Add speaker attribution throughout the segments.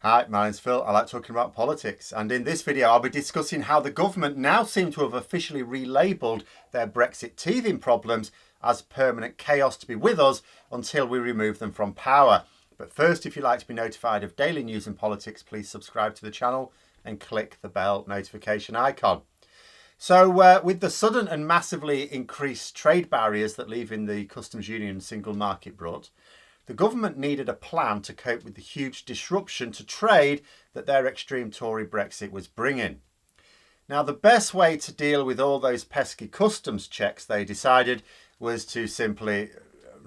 Speaker 1: Hi, my name's Phil. I like talking about politics, and in this video I'll be discussing how the government now seem to have officially relabelled their Brexit teething problems as permanent chaos to be with us until we remove them from power. But first, if you'd like to be notified of daily news and politics, please subscribe to the channel and click the bell notification icon. So with the sudden and massively increased trade barriers that leaving the customs union single market brought, the government needed a plan to cope with the huge disruption to trade that their extreme Tory Brexit was bringing. Now, the best way to deal with all those pesky customs checks, they decided, was to simply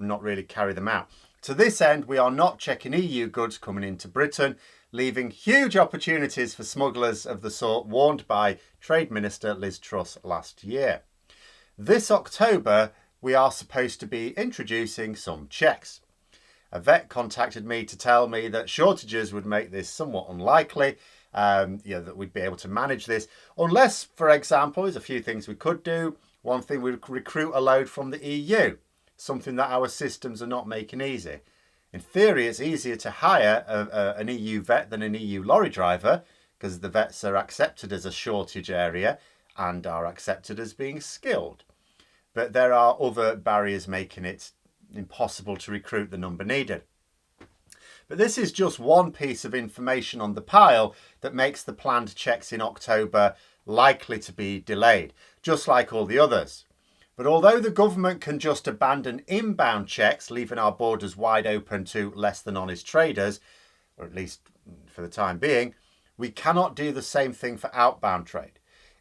Speaker 1: not really carry them out. To this end, we are not checking EU goods coming into Britain, leaving huge opportunities for smugglers of the sort warned by Trade Minister Liz Truss last year. This October, we are supposed to be introducing some checks. A vet contacted me to tell me that shortages would make this somewhat unlikely, that we'd be able to manage this, unless, for example, there's a few things we could do. One thing, we recruit a load from the EU, something that our systems are not making easy. In theory, it's easier to hire an EU vet than an EU lorry driver, because the vets are accepted as a shortage area and are accepted as being skilled. But there are other barriers making it impossible to recruit the number needed. But this is just one piece of information on the pile that makes the planned checks in October likely to be delayed, just like all the others. But although the government can just abandon inbound checks, leaving our borders wide open to less than honest traders, or at least for the time being, we cannot do the same thing for outbound trade.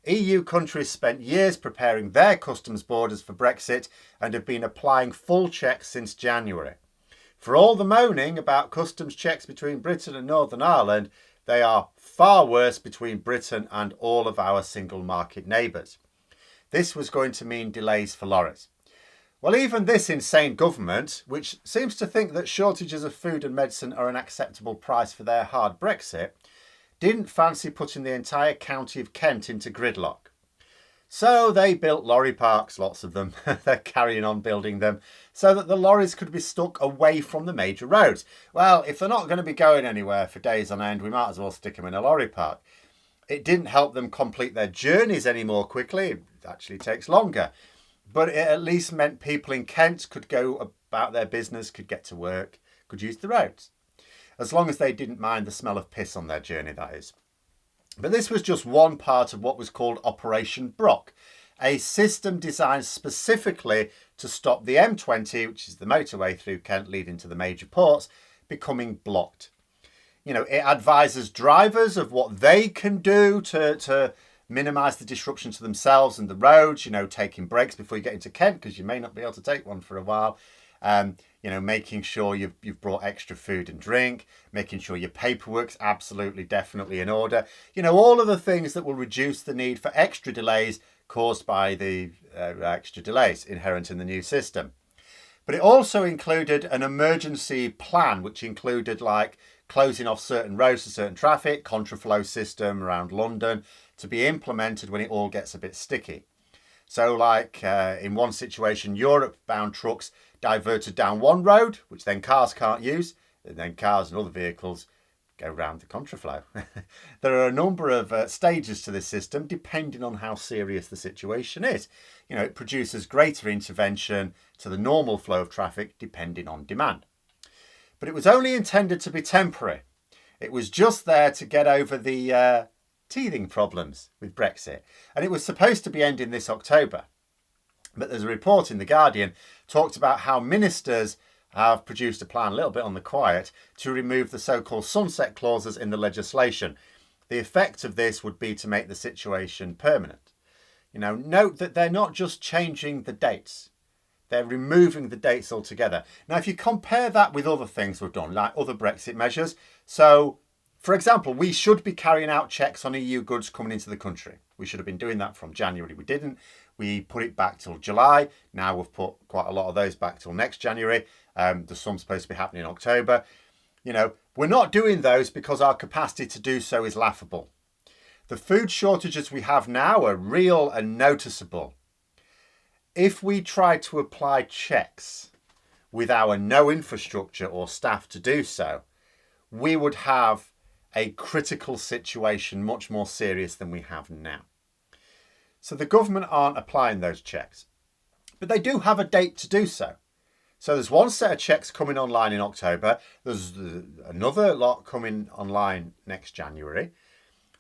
Speaker 1: EU countries spent years preparing their customs borders for Brexit and have been applying full checks since January. For all the moaning about customs checks between Britain and Northern Ireland, they are far worse between Britain and all of our single market neighbours. This was going to mean delays for lorries. Well, even this insane government, which seems to think that shortages of food and medicine are an acceptable price for their hard Brexit, didn't fancy putting the entire county of Kent into gridlock. So they built lorry parks, lots of them, they're carrying on building them, so that the lorries could be stuck away from the major roads. Well, if they're not going to be going anywhere for days on end, we might as well stick them in a lorry park. It didn't help them complete their journeys any more quickly, it actually takes longer. But it at least meant people in Kent could go about their business, could get to work, could use the roads. As long as they didn't mind the smell of piss on their journey, that is. But this was just one part of what was called Operation Brock, a system designed specifically to stop the M20, which is the motorway through Kent leading to the major ports, becoming blocked. It advises drivers of what they can do to minimise the disruption to themselves and the roads, taking breaks before you get into Kent, because you may not be able to take one for a while. Making sure you've brought extra food and drink, making sure your paperwork's absolutely, definitely in order. All of the things that will reduce the need for extra delays caused by the extra delays inherent in the new system. But it also included an emergency plan, which included like closing off certain roads to certain traffic, contraflow system around London to be implemented when it all gets a bit sticky. So like in one situation, Europe-bound trucks diverted down one road, which then cars can't use, and then cars and other vehicles go round the contraflow. There are a number of stages to this system, depending on how serious the situation is. It produces greater intervention to the normal flow of traffic, depending on demand. But it was only intended to be temporary. It was just there to get over the teething problems with Brexit. And it was supposed to be ending this October. But there's a report in The Guardian talked about how ministers have produced a plan a little bit on the quiet to remove the so-called sunset clauses in the legislation. The effect of this would be to make the situation permanent. Note that they're not just changing the dates. They're removing the dates altogether. Now, if you compare that with other things we've done, like other Brexit measures, so for example, we should be carrying out checks on EU goods coming into the country. We should have been doing that from January. We didn't. We put it back till July. Now we've put quite a lot of those back till next January. There's some supposed to be happening in October. We're not doing those because our capacity to do so is laughable. The food shortages we have now are real and noticeable. If we try to apply checks with our no infrastructure or staff to do so, we would have a critical situation, much more serious than we have now. So the government aren't applying those checks, but they do have a date to do so. So there's one set of checks coming online in October. There's another lot coming online next January.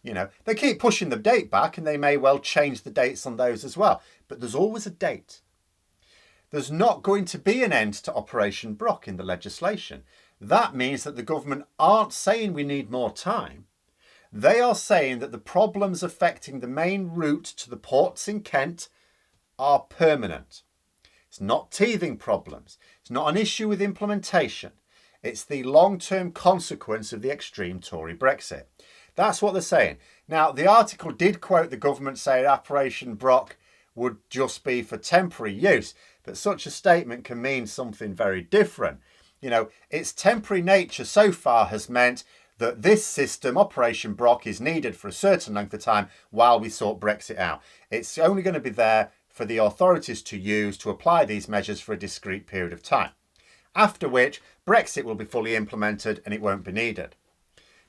Speaker 1: You know, they keep pushing the date back and they may well change the dates on those as well. But there's always a date. There's not going to be an end to Operation Brock in the legislation. That means that the government aren't saying we need more time. They are saying that the problems affecting the main route to the ports in Kent are permanent. It's not teething problems. It's not an issue with implementation. It's the long-term consequence of the extreme Tory Brexit. That's what they're saying. Now, the article did quote the government saying Operation Brock would just be for temporary use, but such a statement can mean something very different. You know, its temporary nature so far has meant that this system, Operation Brock, is needed for a certain length of time while we sort Brexit out. It's only going to be there for the authorities to use to apply these measures for a discrete period of time, after which Brexit will be fully implemented and it won't be needed.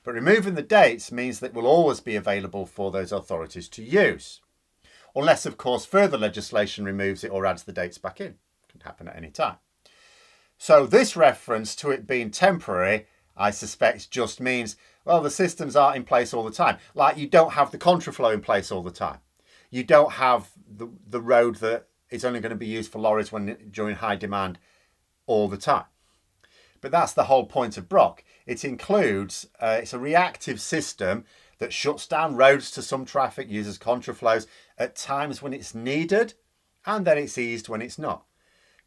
Speaker 1: But removing the dates means that it will always be available for those authorities to use. Unless, of course, further legislation removes it or adds the dates back in. It can happen at any time. So this reference to it being temporary, I suspect, just means, well, the systems aren't in place all the time. Like you don't have the contraflow in place all the time. You don't have the road that is only going to be used for lorries during high demand all the time. But that's the whole point of Brock. It includes, it's a reactive system that shuts down roads to some traffic, uses contraflows at times when it's needed, and then it's eased when it's not.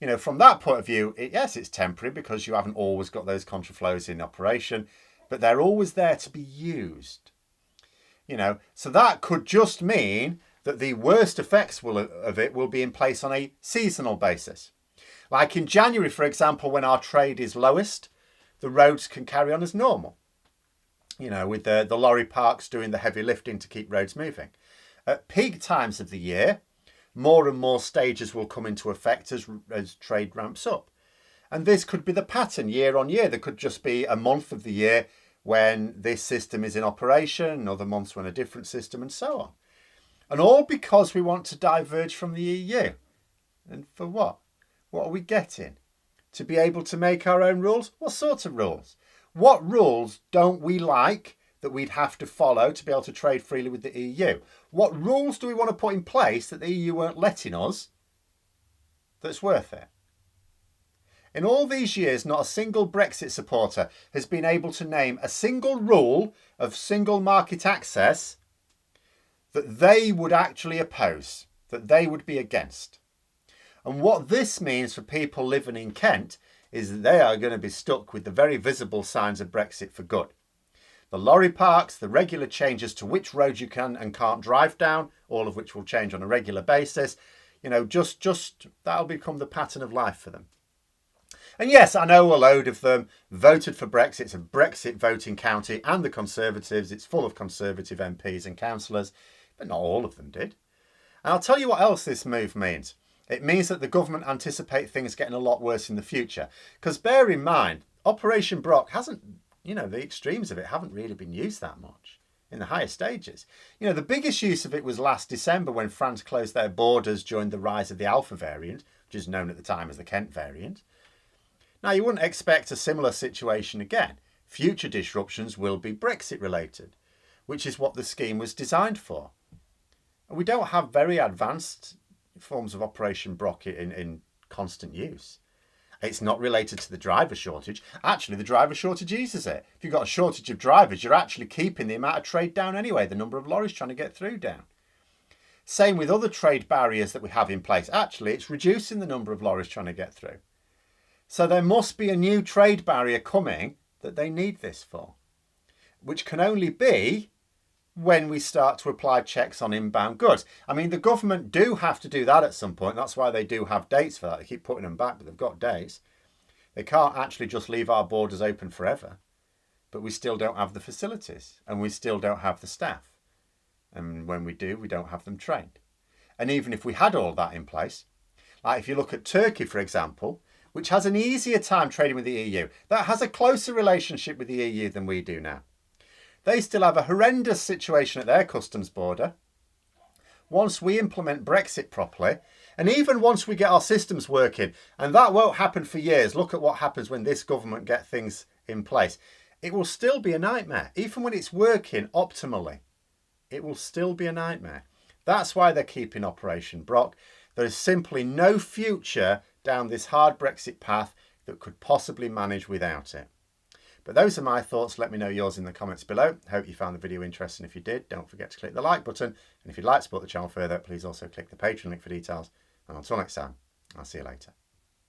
Speaker 1: You know, from that point of view, yes, it's temporary because you haven't always got those contraflows in operation, but they're always there to be used. You know, so that could just mean that the worst effects of it will be in place on a seasonal basis. Like in January, for example, when our trade is lowest, the roads can carry on as normal. You know, with the lorry parks doing the heavy lifting to keep roads moving. At peak times of the year, more and more stages will come into effect as trade ramps up. And this could be the pattern year on year. There could just be a month of the year when this system is in operation, other months when a different system, and so on. And all because we want to diverge from the EU. And for what? What are we getting? To be able to make our own rules? What sort of rules? What rules don't we like that we'd have to follow to be able to trade freely with the EU? What rules do we want to put in place that the EU weren't letting us that's worth it? In all these years, not a single Brexit supporter has been able to name a single rule of single market access that they would actually oppose, that they would be against. And what this means for people living in Kent is that they are going to be stuck with the very visible signs of Brexit for good. The lorry parks, the regular changes to which roads you can and can't drive down, all of which will change on a regular basis, you know, just that'll become the pattern of life for them. And yes, I know a load of them voted for Brexit. It's a Brexit voting county, and the Conservatives, it's full of Conservative MPs and councillors, but not all of them did. And I'll tell you what else this move means. It means that the government anticipate things getting a lot worse in the future. Because bear in mind, Operation Brock hasn't, you know, the extremes of it haven't really been used that much in the higher stages. You know, the biggest use of it was last December when France closed their borders during the rise of the Alpha variant, which is known at the time as the Kent variant. Now, you wouldn't expect a similar situation again. Future disruptions will be Brexit related, which is what the scheme was designed for. And we don't have very advanced forms of Operation Brock in constant use. It's not related to the driver shortage. Actually, the driver shortage eases it. If you've got a shortage of drivers, you're actually keeping the amount of trade down anyway, the number of lorries trying to get through down. Same with other trade barriers that we have in place. Actually, it's reducing the number of lorries trying to get through. So there must be a new trade barrier coming that they need this for, which can only be when we start to apply checks on inbound goods. I mean, the government do have to do that at some point. That's why they do have dates for that. They keep putting them back, but they've got dates. They can't actually just leave our borders open forever, but we still don't have the facilities and we still don't have the staff. And when we do, we don't have them trained. And even if we had all that in place, like if you look at Turkey, for example, which has an easier time trading with the EU, that has a closer relationship with the EU than we do now. They still have a horrendous situation at their customs border. Once we implement Brexit properly, and even once we get our systems working, and that won't happen for years, look at what happens when this government get things in place, it will still be a nightmare. Even when it's working optimally, it will still be a nightmare. That's why they're keeping Operation Brock. There is simply no future down this hard Brexit path that could possibly manage without it. But those are my thoughts. Let me know yours in the comments below. Hope you found the video interesting. If you did, don't forget to click the like button. And if you'd like to support the channel further, please also click the Patreon link for details. And until next time, I'll see you later.